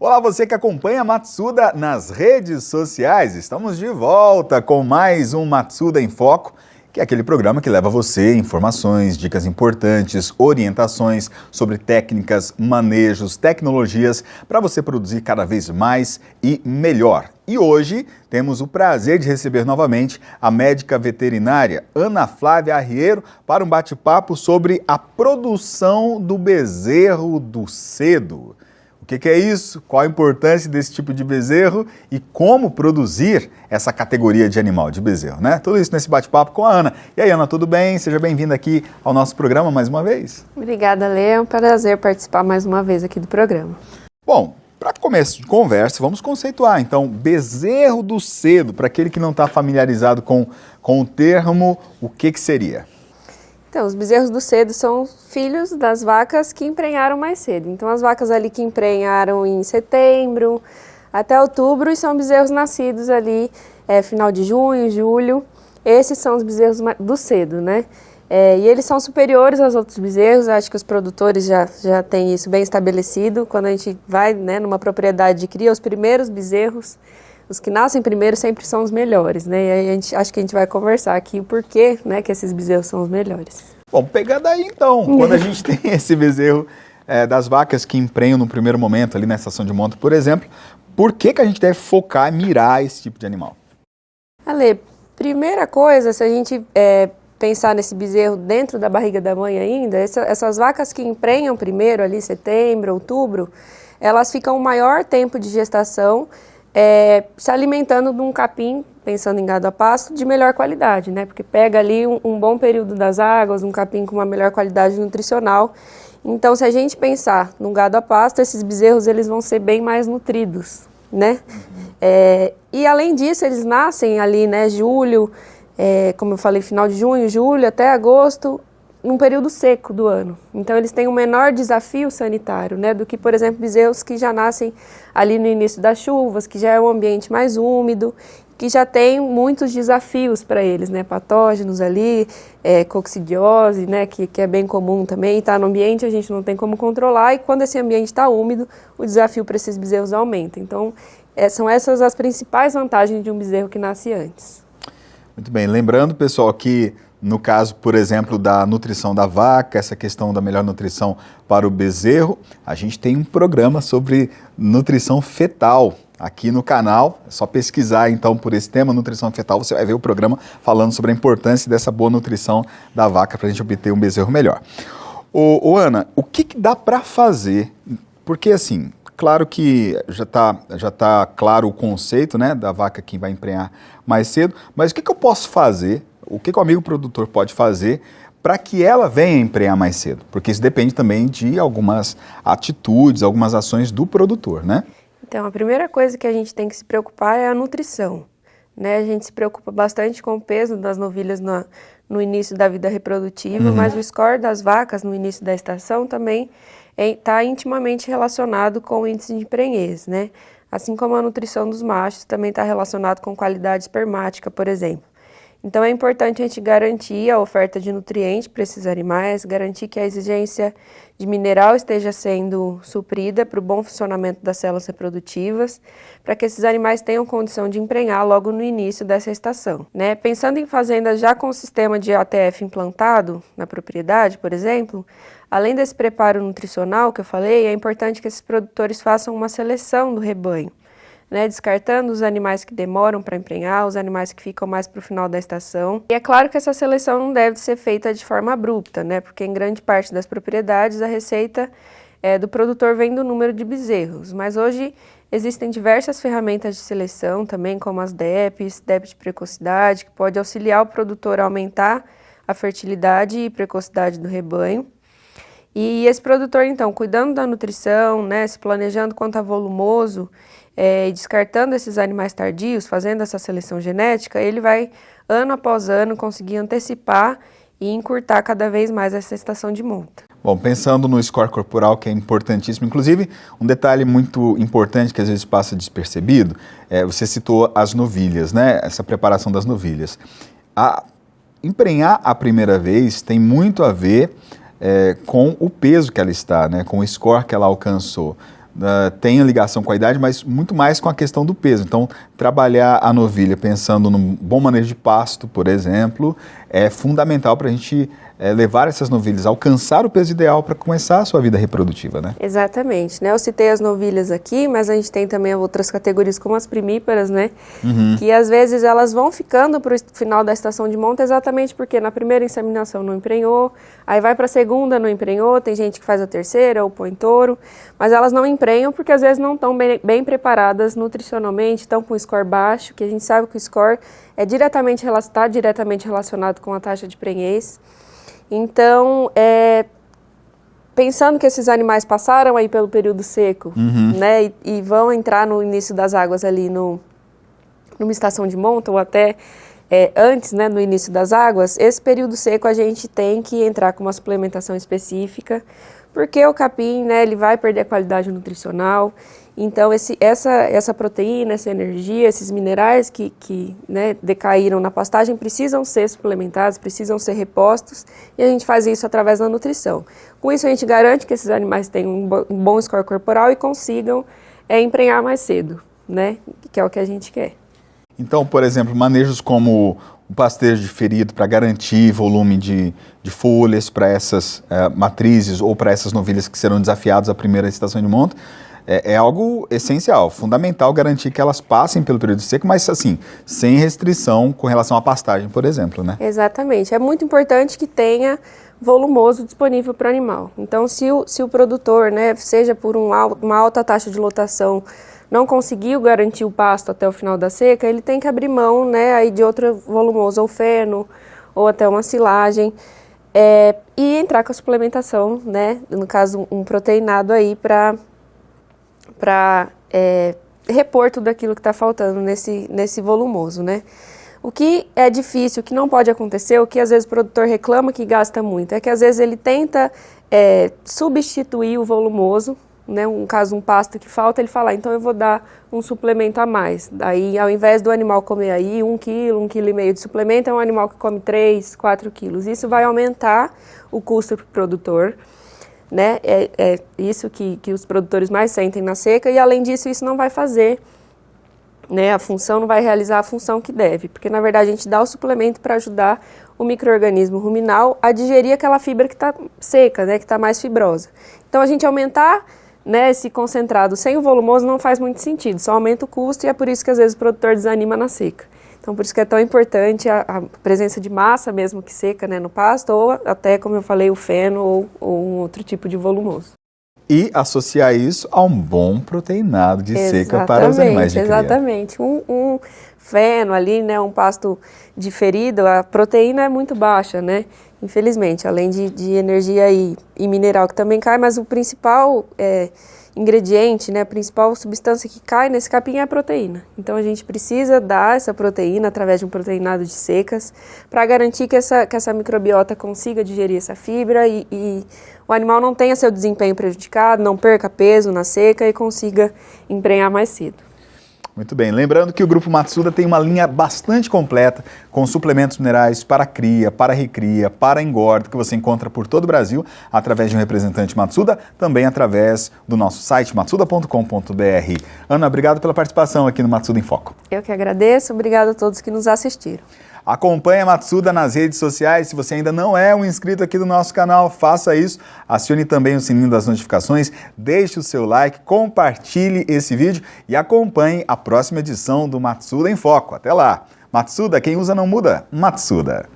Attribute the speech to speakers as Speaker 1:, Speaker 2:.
Speaker 1: Olá, você que acompanha a Matsuda nas redes sociais. Estamos de volta com mais um Matsuda em Foco, que é aquele programa que leva a você informações, dicas importantes, orientações sobre técnicas, manejos, tecnologias para você produzir cada vez mais e melhor. E hoje temos o prazer de receber novamente a médica veterinária Ana Flávia Arriero para um bate-papo sobre a produção do bezerro do cedo. O que é isso? Qual a importância desse tipo de bezerro e como produzir essa categoria de animal, de bezerro, né? Tudo isso nesse bate-papo com a Ana. E aí, Ana, tudo bem? Seja bem-vinda aqui ao nosso programa mais uma vez.
Speaker 2: Obrigada, Lê. É um prazer participar mais uma vez aqui do programa.
Speaker 1: Bom, para começo de conversa, vamos conceituar, então, bezerro do cedo. Para aquele que não está familiarizado com o termo, o que seria?
Speaker 2: Então, os bezerros do cedo são filhos das vacas que emprenharam mais cedo. Então, as vacas ali que emprenharam em setembro até outubro e são bezerros nascidos ali final de junho, julho. Esses são os bezerros do cedo, né? E eles são superiores aos outros bezerros. Acho que os produtores já têm isso bem estabelecido. Quando a gente vai, né, numa propriedade de cria, os primeiros bezerros, os que nascem primeiro sempre são os melhores, né? E aí acho que a gente vai conversar aqui o porquê, né, que esses bezerros são os melhores.
Speaker 1: Bom, pega daí então, quando a gente tem esse bezerro das vacas que emprenham no primeiro momento, ali na estação de monta, por exemplo, por que a gente deve focar e mirar esse tipo de animal?
Speaker 2: Ale, primeira coisa, se a gente pensar nesse bezerro dentro da barriga da mãe ainda, essas vacas que emprenham primeiro, ali setembro, outubro, elas ficam o maior tempo de gestação se alimentando de um capim, pensando em gado a pasto, de melhor qualidade, né? Porque pega ali um bom período das águas, um capim com uma melhor qualidade nutricional. Então, se a gente pensar no gado a pasto, esses bezerros eles vão ser bem mais nutridos, né? E além disso, eles nascem ali, né, julho, como eu falei, final de junho, julho até agosto, num período seco do ano. Então, eles têm um menor desafio sanitário, né, do que, por exemplo, bezerros que já nascem ali no início das chuvas, que já é um ambiente mais úmido, que já tem muitos desafios para eles, né, patógenos ali, coccidiose, né, que é bem comum também, está no ambiente, a gente não tem como controlar, e quando esse ambiente está úmido, o desafio para esses bezerros aumenta. Então, são essas as principais vantagens de um bezerro que nasce antes.
Speaker 1: Muito bem, lembrando, pessoal, que no caso, por exemplo, da nutrição da vaca, essa questão da melhor nutrição para o bezerro, a gente tem um programa sobre nutrição fetal aqui no canal. É só pesquisar então por esse tema, nutrição fetal, você vai ver o programa falando sobre a importância dessa boa nutrição da vaca para a gente obter um bezerro melhor. Ana, o que dá para fazer? Porque assim, claro que já tá claro o conceito, né, da vaca que vai emprenhar mais cedo, mas o que eu posso fazer? O que o amigo produtor pode fazer para que ela venha emprenhar mais cedo? Porque isso depende também de algumas atitudes, algumas ações do produtor, né?
Speaker 2: Então, a primeira coisa que a gente tem que se preocupar é a nutrição, né? A gente se preocupa bastante com o peso das novilhas no início da vida reprodutiva, mas o score das vacas no início da estação também está intimamente relacionado com o índice de prenhez, né? Assim como a nutrição dos machos também está relacionado com qualidade espermática, por exemplo. Então, é importante a gente garantir a oferta de nutrientes para esses animais, garantir que a exigência de mineral esteja sendo suprida para o bom funcionamento das células reprodutivas, para que esses animais tenham condição de emprenhar logo no início dessa estação, né? Pensando em fazendas já com o sistema de ATF implantado na propriedade, por exemplo, além desse preparo nutricional que eu falei, é importante que esses produtores façam uma seleção do rebanho, né, descartando os animais que demoram para emprenhar, os animais que ficam mais para o final da estação. E é claro que essa seleção não deve ser feita de forma abrupta, né, porque em grande parte das propriedades a receita do produtor vem do número de bezerros, mas hoje existem diversas ferramentas de seleção também, como as DEPs, DEP de precocidade, que pode auxiliar o produtor a aumentar a fertilidade e precocidade do rebanho. E esse produtor, então, cuidando da nutrição, né, se planejando quanto a volumoso, e descartando esses animais tardios, fazendo essa seleção genética, ele vai, ano após ano, conseguir antecipar e encurtar cada vez mais essa estação de monta.
Speaker 1: Bom, pensando no score corporal, que é importantíssimo, inclusive um detalhe muito importante que às vezes passa despercebido, você citou as novilhas, né? Essa preparação das novilhas. Emprenhar a primeira vez tem muito a ver com o peso que ela está, né? Com o score que ela alcançou. tem ligação com a idade, mas muito mais com a questão do peso. Então, trabalhar a novilha pensando num bom manejo de pasto, por exemplo, é fundamental para a gente levar essas novilhas a alcançar o peso ideal para começar a sua vida reprodutiva, né?
Speaker 2: Exatamente, né? Eu citei as novilhas aqui, mas a gente tem também outras categorias como as primíparas, né? Que às vezes elas vão ficando para o final da estação de monta exatamente porque na primeira inseminação não emprenhou, aí vai para a segunda, não emprenhou, tem gente que faz a terceira ou põe touro, mas elas não emprenham porque às vezes não estão bem preparadas nutricionalmente, estão com score baixo, que a gente sabe que o score está diretamente relacionado com a taxa de prenhez. Então, pensando que esses animais passaram aí pelo período seco, né, e vão entrar no início das águas ali numa estação de monta ou até antes, né, no início das águas, esse período seco a gente tem que entrar com uma suplementação específica, porque o capim, né, ele vai perder a qualidade nutricional. Então, essa proteína, essa energia, esses minerais que né, decaíram na pastagem precisam ser suplementados, precisam ser repostos, e a gente faz isso através da nutrição. Com isso, a gente garante que esses animais tenham um bom score corporal e consigam emprenhar mais cedo, né, que é o que a gente quer.
Speaker 1: Então, por exemplo, manejos como o pastejo diferido para garantir volume de folhas para essas matrizes ou para essas novilhas que serão desafiadas à primeira estação de monta, é algo essencial, fundamental garantir que elas passem pelo período seco, mas assim, sem restrição com relação à pastagem, por exemplo, né?
Speaker 2: Exatamente. É muito importante que tenha volumoso disponível para o animal. Então, se o produtor, né, seja por uma alta taxa de lotação, não conseguiu garantir o pasto até o final da seca, ele tem que abrir mão, né, aí de outro volumoso, ou feno, ou até uma silagem, e entrar com a suplementação, né, no caso um proteinado aí para repor tudo aquilo que está faltando nesse volumoso, né. O que é difícil, o que não pode acontecer, o que às vezes o produtor reclama que gasta muito, é que às vezes ele tenta substituir o volumoso, né, um pasto que falta, ele fala, então eu vou dar um suplemento a mais. Daí, ao invés do animal comer aí 1 quilo, 1,5 quilo de suplemento, é um animal que come 3, 4 quilos. Isso vai aumentar o custo para o produtor, né? É isso que os produtores mais sentem na seca, e além disso, isso não vai fazer, né, a função, não vai realizar a função que deve, porque na verdade a gente dá o suplemento para ajudar o micro-organismo ruminal a digerir aquela fibra que está seca, né, que está mais fibrosa. Então a gente aumentar, né, esse concentrado sem o volumoso não faz muito sentido, só aumenta o custo, e é por isso que às vezes o produtor desanima na seca. Então por isso que é tão importante a presença de massa mesmo que seca, né, no pasto, ou até, como eu falei, o feno ou um outro tipo de volumoso.
Speaker 1: E associar isso a um bom proteinado de seca para os animais de cria.
Speaker 2: Exatamente. Um feno ali, né, um pasto diferido, a proteína é muito baixa, né? Infelizmente, além de energia e mineral que também cai, mas o principal ingrediente, né, a principal substância que cai nesse capim é a proteína. Então a gente precisa dar essa proteína através de um proteinado de secas para garantir que essa microbiota consiga digerir essa fibra e o animal não tenha seu desempenho prejudicado, não perca peso na seca e consiga emprenhar mais cedo.
Speaker 1: Muito bem, lembrando que o Grupo Matsuda tem uma linha bastante completa com suplementos minerais para cria, para recria, para engorda, que você encontra por todo o Brasil através de um representante Matsuda, também através do nosso site matsuda.com.br. Ana, obrigado pela participação aqui no Matsuda em Foco.
Speaker 2: Eu que agradeço, obrigado a todos que nos assistiram.
Speaker 1: Acompanhe a Matsuda nas redes sociais. Se você ainda não é um inscrito aqui do nosso canal, faça isso. Acione também o sininho das notificações, deixe o seu like, compartilhe esse vídeo e acompanhe a próxima edição do Matsuda em Foco. Até lá! Matsuda, quem usa não muda. Matsuda.